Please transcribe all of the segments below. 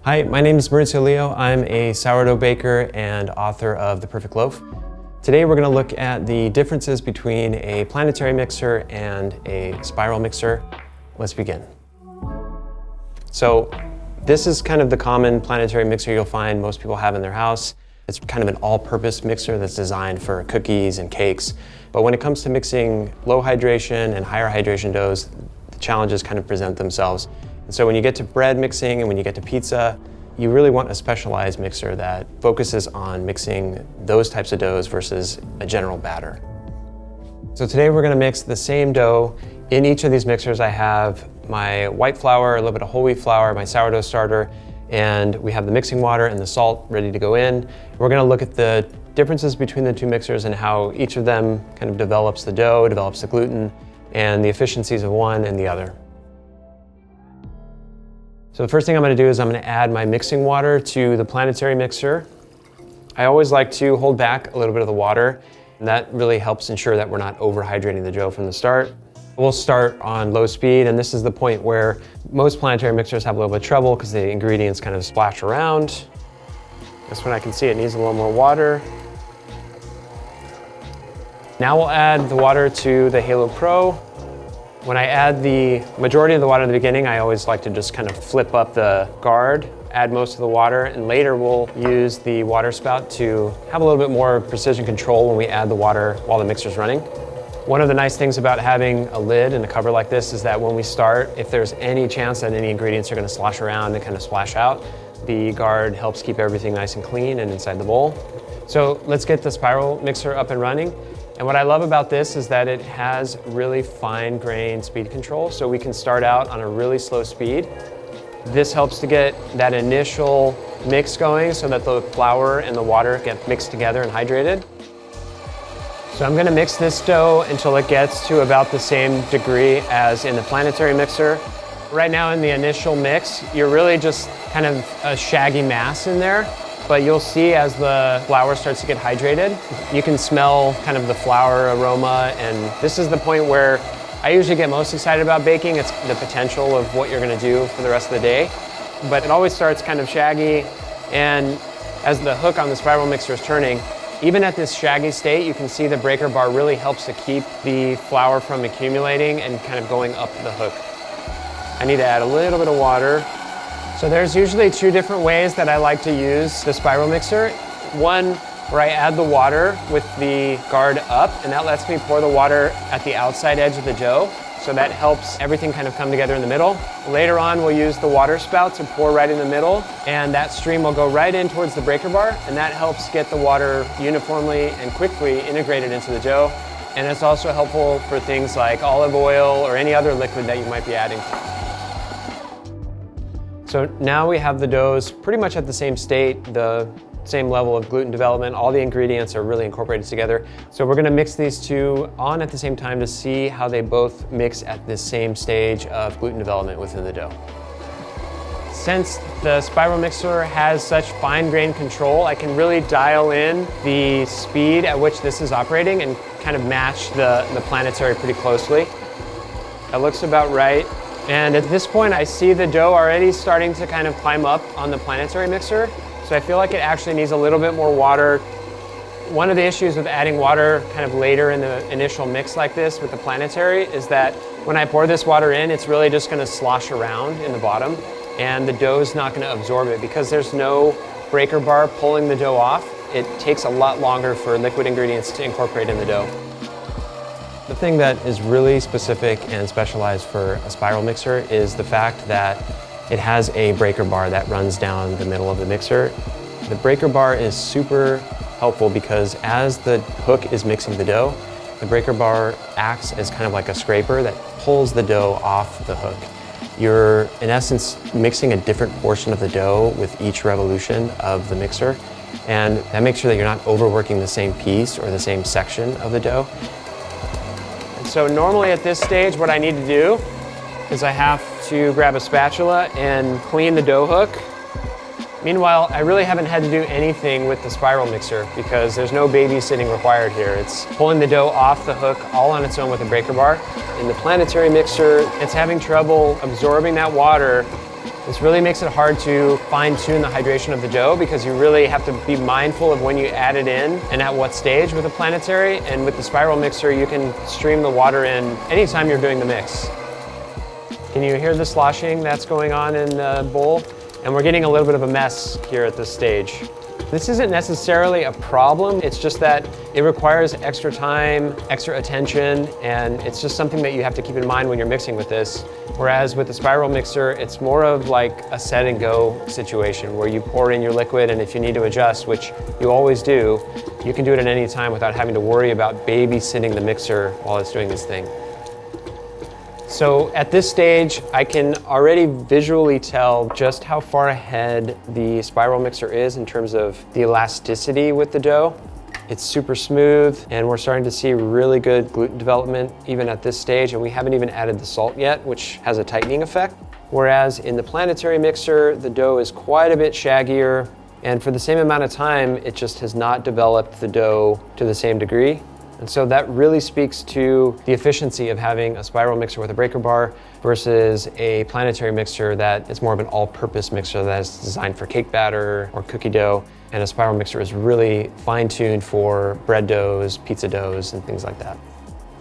Hi, my name is Maurizio Leo. I'm a sourdough baker and author of The Perfect Loaf. Today we're going to look at the differences between a planetary mixer and a spiral mixer. Let's begin. So this is kind of the common planetary mixer you'll find most people have in their house. It's kind of an all-purpose mixer that's designed for cookies and cakes. But when it comes to mixing low hydration and higher hydration doughs, the challenges kind of present themselves. And so when you get to bread mixing and when you get to pizza, you really want a specialized mixer that focuses on mixing those types of doughs versus a general batter. So today we're gonna mix the same dough. In each of these mixers I have my white flour, a little bit of whole wheat flour, my sourdough starter, and we have the mixing water and the salt ready to go in. We're gonna look at the differences between the two mixers and how each of them kind of develops the dough, develops the gluten, and the efficiencies of one and the other. So the first thing I'm going to do is I'm going to add my mixing water to the planetary mixer. I always like to hold back a little bit of the water, and that really helps ensure that we're not overhydrating the dough from the start. We'll start on low speed, and this is the point where most planetary mixers have a little bit of trouble because the ingredients kind of splash around. This one I can see it needs a little more water. Now we'll add the water to the Halo Pro. When I add the majority of the water in the beginning, I always like to just kind of flip up the guard, add most of the water, and later we'll use the water spout to have a little bit more precision control when we add the water while the mixer's running. One of the nice things about having a lid and a cover like this is that when we start, if there's any chance that any ingredients are going to slosh around and kind of splash out, the guard helps keep everything nice and clean and inside the bowl. So let's get the spiral mixer up and running. And what I love about this is that it has really fine-grained speed control, so we can start out on a really slow speed. This helps to get that initial mix going so that the flour and the water get mixed together and hydrated. So I'm gonna mix this dough until it gets to about the same degree as in the planetary mixer. Right now in the initial mix, you're really just kind of a shaggy mass in there. But you'll see as the flour starts to get hydrated, you can smell kind of the flour aroma, and this is the point where I usually get most excited about baking. It's the potential of what you're gonna do for the rest of the day. But it always starts kind of shaggy, and as the hook on the spiral mixer is turning, even at this shaggy state, you can see the breaker bar really helps to keep the flour from accumulating and kind of going up the hook. I need to add a little bit of water. So there's usually two different ways that I like to use the spiral mixer. One where I add the water with the guard up, and that lets me pour the water at the outside edge of the dough. So that helps everything kind of come together in the middle. Later on, we'll use the water spout to pour right in the middle, and that stream will go right in towards the breaker bar, and that helps get the water uniformly and quickly integrated into the dough. And it's also helpful for things like olive oil or any other liquid that you might be adding. So now we have the doughs pretty much at the same state, the same level of gluten development. All the ingredients are really incorporated together. So we're gonna mix these two on at the same time to see how they both mix at the same stage of gluten development within the dough. Since the spiral mixer has such fine-grained control, I can really dial in the speed at which this is operating and kind of match the planetary pretty closely. That looks about right. And at this point, I see the dough already starting to kind of climb up on the planetary mixer. So I feel like it actually needs a little bit more water. One of the issues with adding water kind of later in the initial mix like this with the planetary is that when I pour this water in, it's really just gonna slosh around in the bottom, and the dough's not gonna absorb it. Because there's no breaker bar pulling the dough off, it takes a lot longer for liquid ingredients to incorporate in the dough. The thing that is really specific and specialized for a spiral mixer is the fact that it has a breaker bar that runs down the middle of the mixer. The breaker bar is super helpful because as the hook is mixing the dough, the breaker bar acts as kind of like a scraper that pulls the dough off the hook. You're, in essence, mixing a different portion of the dough with each revolution of the mixer, and that makes sure that you're not overworking the same piece or the same section of the dough. So normally at this stage, what I need to do is I have to grab a spatula and clean the dough hook. Meanwhile, I really haven't had to do anything with the spiral mixer because there's no babysitting required here. It's pulling the dough off the hook all on its own with a breaker bar. In the planetary mixer, it's having trouble absorbing that water This really makes it hard to fine-tune the hydration of the dough because you really have to be mindful of when you add it in and at what stage with a Planetary. And with the spiral mixer, you can stream the water in anytime you're doing the mix. Can you hear the sloshing that's going on in the bowl? And we're getting a little bit of a mess here at this stage. This isn't necessarily a problem, it's just that it requires extra time, extra attention, and it's just something that you have to keep in mind when you're mixing with this. Whereas with the spiral mixer, it's more of like a set and go situation where you pour in your liquid, and if you need to adjust, which you always do, you can do it at any time without having to worry about babysitting the mixer while it's doing this thing. So at this stage, I can already visually tell just how far ahead the spiral mixer is in terms of the elasticity with the dough. It's super smooth, and we're starting to see really good gluten development even at this stage, and we haven't even added the salt yet, which has a tightening effect. Whereas in the Planetary mixer, the dough is quite a bit shaggier, and for the same amount of time, it just has not developed the dough to the same degree. And so that really speaks to the efficiency of having a spiral mixer with a breaker bar versus a Planetary mixer that is more of an all-purpose mixer that is designed for cake batter or cookie dough. And a spiral mixer is really fine-tuned for bread doughs, pizza doughs, and things like that.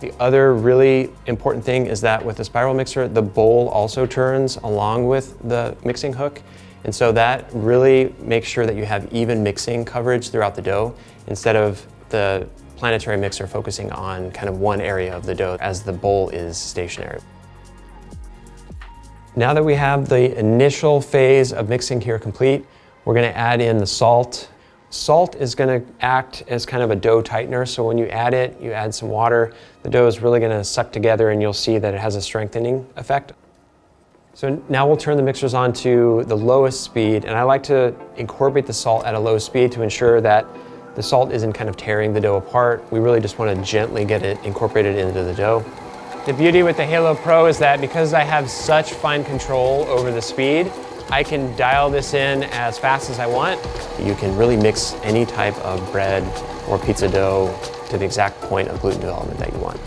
The other really important thing is that with the spiral mixer, the bowl also turns along with the mixing hook. And so that really makes sure that you have even mixing coverage throughout the dough instead of the Planetary mixer focusing on kind of one area of the dough as the bowl is stationary. Now that we have the initial phase of mixing here complete, we're going to add in the salt. Salt is going to act as kind of a dough tightener, so when you add it, you add some water, the dough is really going to suck together and you'll see that it has a strengthening effect. So now we'll turn the mixers on to the lowest speed, and I like to incorporate the salt at a low speed to ensure that the salt isn't kind of tearing the dough apart. We really just want to gently get it incorporated into the dough. The beauty with the Halo Pro is that because I have such fine control over the speed, I can dial this in as fast as I want. You can really mix any type of bread or pizza dough to the exact point of gluten development that you want.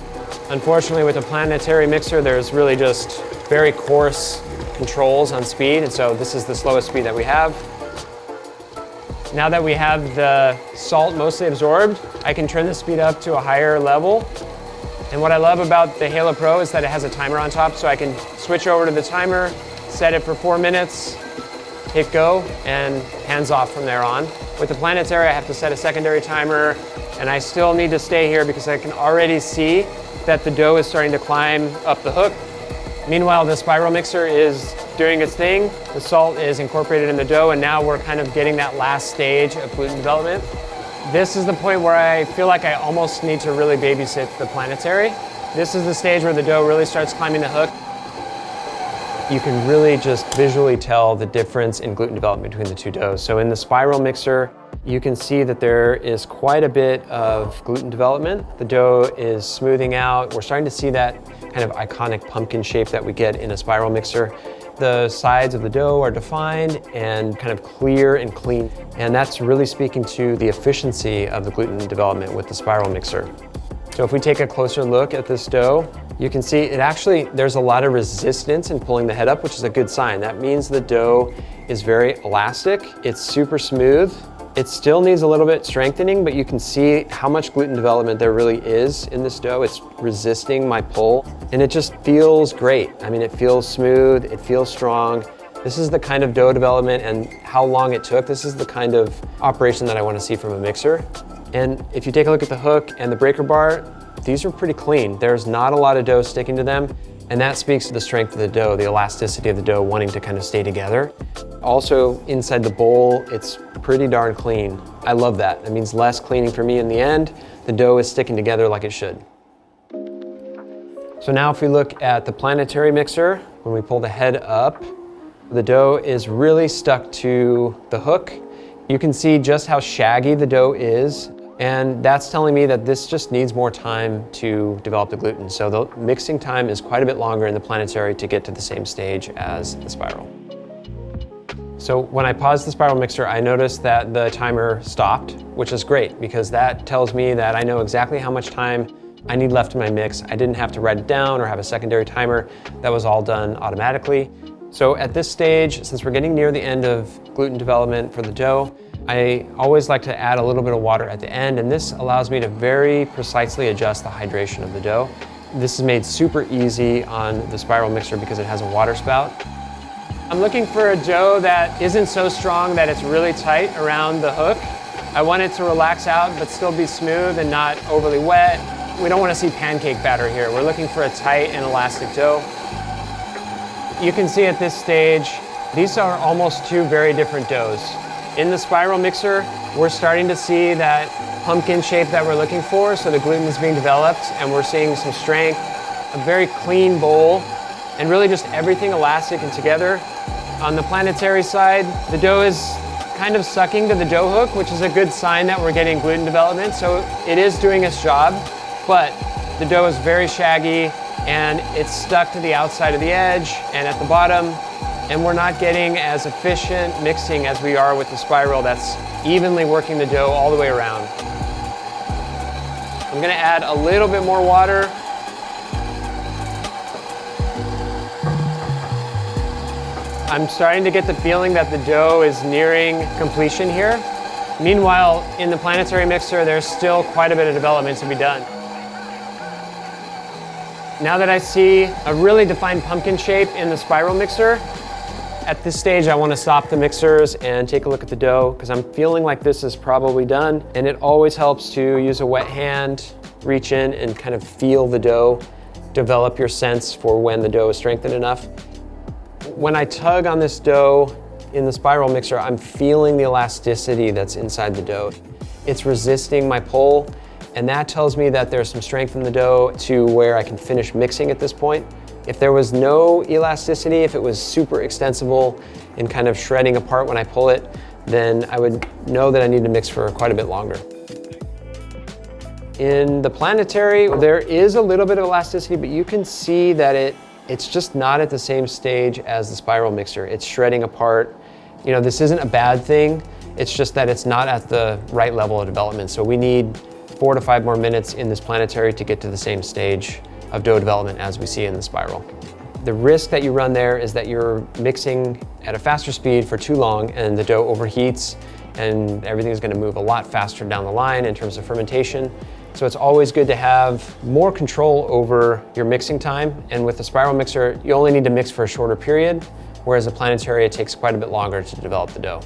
Unfortunately, with the Planetary mixer, there's really just very coarse controls on speed, and so this is the slowest speed that we have. Now that we have the salt mostly absorbed, I can turn the speed up to a higher level. And what I love about the Halo Pro is that it has a timer on top, so I can switch over to the timer, set it for 4 minutes, hit go, and hands off from there on. With the Planetary, I have to set a secondary timer, and I still need to stay here because I can already see that the dough is starting to climb up the hook. Meanwhile, the spiral mixer is doing its thing. The salt is incorporated in the dough, and now we're kind of getting that last stage of gluten development. This is the point where I feel like I almost need to really babysit the Planetary. This is the stage where the dough really starts climbing the hook. You can really just visually tell the difference in gluten development between the two doughs. So in the spiral mixer, you can see that there is quite a bit of gluten development. The dough is smoothing out. We're starting to see that kind of iconic pumpkin shape that we get in a spiral mixer. The sides of the dough are defined and kind of clear and clean. And that's really speaking to the efficiency of the gluten development with the spiral mixer. So if we take a closer look at this dough, you can see there's a lot of resistance in pulling the head up, which is a good sign. That means the dough is very elastic. It's super smooth. It still needs a little bit strengthening, but you can see how much gluten development there really is in this dough. It's resisting my pull, and it just feels great. I mean, it feels smooth, it feels strong. This is the kind of dough development and how long it took. This is the kind of operation that I want to see from a mixer. And if you take a look at the hook and the breaker bar, these are pretty clean. There's not a lot of dough sticking to them, and that speaks to the strength of the dough, the elasticity of the dough wanting to kind of stay together. Also, inside the bowl, it's pretty darn clean. I love that. That means less cleaning for me in the end. The dough is sticking together like it should. So now if we look at the Planetary mixer, when we pull the head up, the dough is really stuck to the hook. You can see just how shaggy the dough is, and that's telling me that this just needs more time to develop the gluten. So the mixing time is quite a bit longer in the Planetary to get to the same stage as the spiral. So when I paused the spiral mixer, I noticed that the timer stopped, which is great because that tells me that I know exactly how much time I need left in my mix. I didn't have to write it down or have a secondary timer. That was all done automatically. So at this stage, since we're getting near the end of gluten development for the dough, I always like to add a little bit of water at the end, and this allows me to very precisely adjust the hydration of the dough. This is made super easy on the spiral mixer because it has a water spout. I'm looking for a dough that isn't so strong that it's really tight around the hook. I want it to relax out but still be smooth and not overly wet. We don't want to see pancake batter here. We're looking for a tight and elastic dough. You can see at this stage, these are almost two very different doughs. In the spiral mixer, we're starting to see that pumpkin shape that we're looking for, so the gluten is being developed and we're seeing some strength, a very clean bowl, and really just everything elastic and together. On the Planetary side, the dough is kind of sucking to the dough hook, which is a good sign that we're getting gluten development, so it is doing its job, but the dough is very shaggy and it's stuck to the outside of the edge and at the bottom, and we're not getting as efficient mixing as we are with the spiral that's evenly working the dough all the way around. I'm gonna add a little bit more water. I'm starting to get the feeling that the dough is nearing completion here. Meanwhile, in the Planetary mixer, there's still quite a bit of development to be done. Now that I see a really defined pumpkin shape in the spiral mixer, at this stage I want to stop the mixers and take a look at the dough because I'm feeling like this is probably done, and it always helps to use a wet hand, reach in and kind of feel the dough, develop your sense for when the dough is strengthened enough. When I tug on this dough in the spiral mixer, I'm feeling the elasticity that's inside the dough. It's resisting my pull, and that tells me that there's some strength in the dough to where I can finish mixing at this point. If there was no elasticity, if it was super extensible and kind of shredding apart when I pull it, then I would know that I need to mix for quite a bit longer. In the Planetary, there is a little bit of elasticity, but you can see that it's just not at the same stage as the spiral mixer. It's shredding apart. You know, this isn't a bad thing. It's just that it's not at the right level of development. So we need 4 to 5 more minutes in this Planetary to get to the same stage of dough development as we see in the spiral. The risk that you run there is that you're mixing at a faster speed for too long and the dough overheats and everything is going to move a lot faster down the line in terms of fermentation. So it's always good to have more control over your mixing time, and with the spiral mixer, you only need to mix for a shorter period, whereas the Planetary, it takes quite a bit longer to develop the dough.